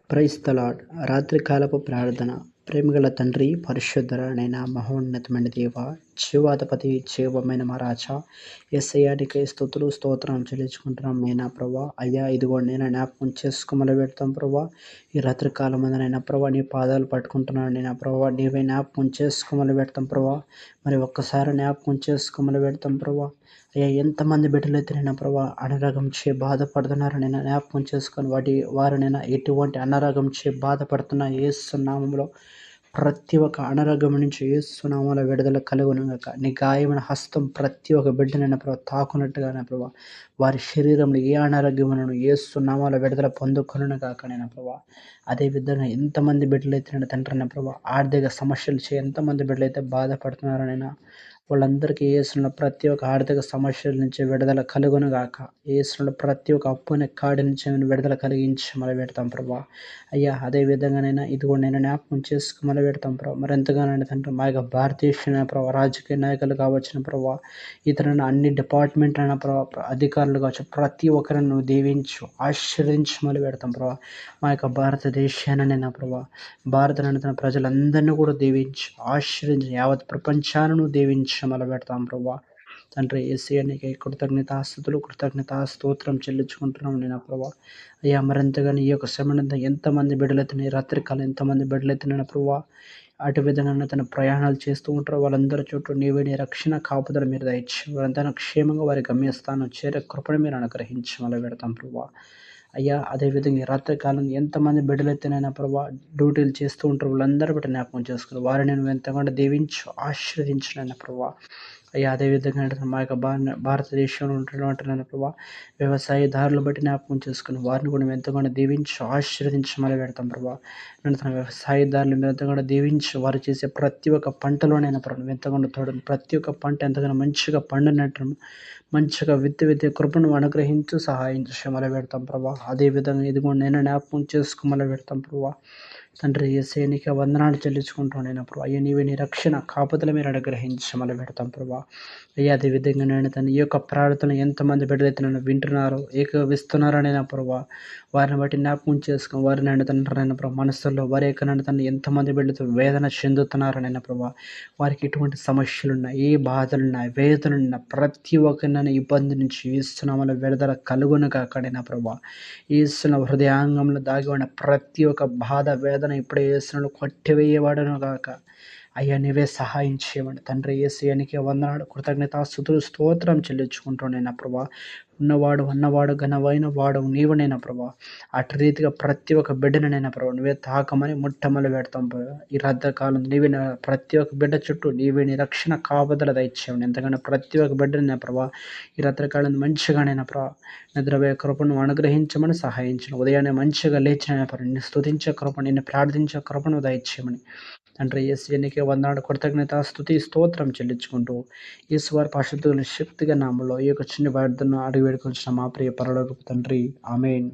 Praise the lord. రాత్రికాలపు ప్రార్థన. ప్రేమగల తండ్రి, పరిశుద్ధుడైన మహోన్నతమైన దేవ, జీవాధిపతి, జీవమైన మా రాజా, యేసయ్యా నీకే స్తుతులు స్తోత్రం చెల్లించుకుంటున్నాం నైనా ప్రభా. అయ్యా ఇదిగో నేను జ్ఞాపకం చేసుకోమని పెడతాం ప్రభా. ఈ రాత్రికాలం మందునైనా ప్రభా నీ పాదాలు పట్టుకుంటున్నాను నైనా ప్రభా. నీవే జ్ఞాపకం చేసుకోమని పెడతాం ప్రభా. మరి ఒక్కసారి జ్ఞాపకం చేసుకోమని పెడతాం ప్రభా. అయ్యా ఎంతమంది బిడ్డలైతేనైనా ప్రభా అనారోగ్యం చే బాధపడుతున్నారు నేను జ్ఞాపకం చేసుకొని వారినైనా ఎటువంటి అనారోగ్యం చే బాధపడుతున్న యేసు నామములో ప్రతి ఒక్క అనారోగ్యం నుంచి యేసు నామములో విడుదల కలుగునుగాక. నీ గాయమైన హస్తం ప్రతి ఒక్క బిడ్డనైనా ప్రభా తాకునట్టుగానే ప్రభా వారి శరీరంలో ఏ అనారోగ్యములను యేసు నామములో విడుదల పొందుకొనుగాక నేను ప్రభా. అదేవిధంగా ఎంతమంది బిడ్డలైతే తండ్రి ప్రభా ఆర్థిక సమస్యలు చే ఎంతమంది బిడ్డలైతే బాధపడుతున్నారనైనా వాళ్ళందరికీ యేసులో ప్రతి ఒక్క ఆర్థిక సమస్యల నుంచి విడుదల కలుగునుగాక. యేసులో ప్రతి ఒక్క అప్పుని కాడి నుంచి విడుదల కలిగించి మొదలు పెడతాం ప్రభా. అయ్యా అదే విధంగానైనా ఇదిగో నేను జ్ఞాపకం చేసుకు మొదలు పెడతాం ప్రభా. మరి ఎంతగానైనా తండ్రి మా యొక్క భారతదేశ ప్రభావ రాజకీయ నాయకులు కావచ్చిన ప్రభావ, ఇతరులను అన్ని డిపార్ట్మెంట్లైన ప్రభావ అధికారులు కావచ్చు ప్రతి ఒక్కరిని నువ్వు దీవించు ఆశీర్వదించి మొదలు పెడతాం ప్రభా. మా యొక్క భారతదేశానైనా ప్రభా భారతనైనా తన ప్రజలందరినీ కూడా దీవించి ఆశీర్వదించి యావత్ ప్రపంచాలను దీవించి మొదలు పెడతాం ప్రభా. తండ్రి యేసయ్య నీకే కృతజ్ఞతాస్తుతులు స్తోత్రం చెల్లించుకుంటున్నాం నేను ప్రభా. అయ్యా మరింతగాని ఈ యొక్క సమయంలో ఎంతమంది బిడ్డలైతే రాత్రికాలం ఎంతమంది బిడ్డలైతే ప్రభా అటు విధంగా తన ప్రయాణాలు చేస్తూ ఉంటారు వాళ్ళందరి చుట్టూ నీవే నీ రక్షణ కాపుదల మీరు దయచి వారంతా క్షేమంగా వారి గమ్యస్థానం చేరే కృపను మీరు అనుగ్రహించి మొదలు పెడతాం ప్రభా. అయ్యా అదేవిధంగా ఈ రాత్రికాలం ఎంతమంది బిడ్డలైతేనైనా ప్రభా డ్యూటీలు చేస్తూ ఉంటారు వాళ్ళందరూ బట్టి జ్ఞాపకం చేసుకుని వారిని నేను ఎంతగానో దీవించు ఆశీర్వదించినైనా ప్రభా. అయ్యా అదేవిధంగా మా యొక్క భారతదేశంలో ఉంటున్నటువంటి ప్రభా వ్యవసాయదారులు బట్టి జ్ఞాపకం చేసుకుని వారిని కూడా మేము ఎంతగానో దీవించి ఆశీర్వదించి మొదలు పెడతాం ప్రభా. నేను తన వ్యవసాయదారులు మేము ఎంతగానో దీవించి వారు చేసే ప్రతి ఒక్క పంటలోనైనా ప్రభావ మేము ఎంతగానో తోడు ప్రతి ఒక్క పంట ఎంతగానో మంచిగా పండినట్టు మంచిగా విత్తి కృపను అనుగ్రహించు సహాయించి మొదలు పెడతాం ప్రభా. అదేవిధంగా ఇది కూడా నేను జ్ఞాపకం చేసుకు మొదలు పెడతాం ప్రభా. తండ్రి యేసయ్య నీకే వందనాలు చెల్లించుకుంటున్నాను ప్రభా. అయ్యా నీవే నీ రక్షణ కాపుదల మీరు అనుగ్రహించి మొదలు పెడతాం ప్రభా. అయ్యా అదేవిధంగా నేను తన ఈ యొక్క ప్రార్థన ఎంతమంది బిడ్డలైతే నన్ను వింటున్నారో ఏకవిస్తున్నారనైనా ప్రభా వారిని బట్టి జ్ఞాపకం చేసుకుని వారిని నన్ను తండ్రి ప్రభా మనసుల్లో వారి యొక్క నన్ను తను ఎంతమంది బిడ్డలతో వేదన చెందుతున్నారనైనా ప్రభా వారికి ఎటువంటి సమస్యలున్నా ఏ బాధలున్నా వేదనలున్నా ప్రతి ఒక్కరినైనా ఇబ్బంది నుంచి ఈస్తున్నామని విడుదల కలుగును కాకడైనా ప్రభా ఈస్తున్న హృదయాంగంలో దాగి ఉన్న ప్రతి ఒక్క బాధ వేదన ఇప్పుడే యేసును కొట్టివేయబడను గాక. అయ్యా నీవే సహాయం చేయమని తండ్రి యేసయ్యనికే వందనాలు కృతజ్ఞతాస్తుతులు స్తోత్రం చెల్లించుకుంటున్నాను ప్రభా. ఉన్నవాడు ఘనమైన వాడు నీవునైనా ప్రభా. అటు రీతిగా ప్రతి ఒక్క బిడ్డనైనా ప్రభా నువ్వే తాకమని ముట్టమలు పెడతాం ప్రభా. ఈ రద్దకాలం నీవే ప్రతి ఒక్క బిడ్డ చుట్టూ నీవే నీ రక్షణ కాపుదల దయచేయండి. ఎంతగానో ప్రతి ఒక్క బిడ్డనైనా ప్రభా ఈ రాత్రికాలం మంచిగానైనా ప్రభా నిద్రపోయే కృపను అనుగ్రహించమని సహాయించను. ఉదయాన్నే మంచిగా లేచిన ప్రభా నిన్ను స్తుతించే కృప నిన్ను ప్రార్థించే కృపను దయచేయమని తండ్రి యేసయ్య నీకే వందనాలు స్తోత్రం చెల్లించుకుంటూ యేసువారి పరిశుద్ధుల శక్తిగా నామములో ఈ యొక్క చిన్న ప్రార్థన అడిగి వేడుకొంచున్న మా ప్రియ పరలోకపు తండ్రి ఆమేన్.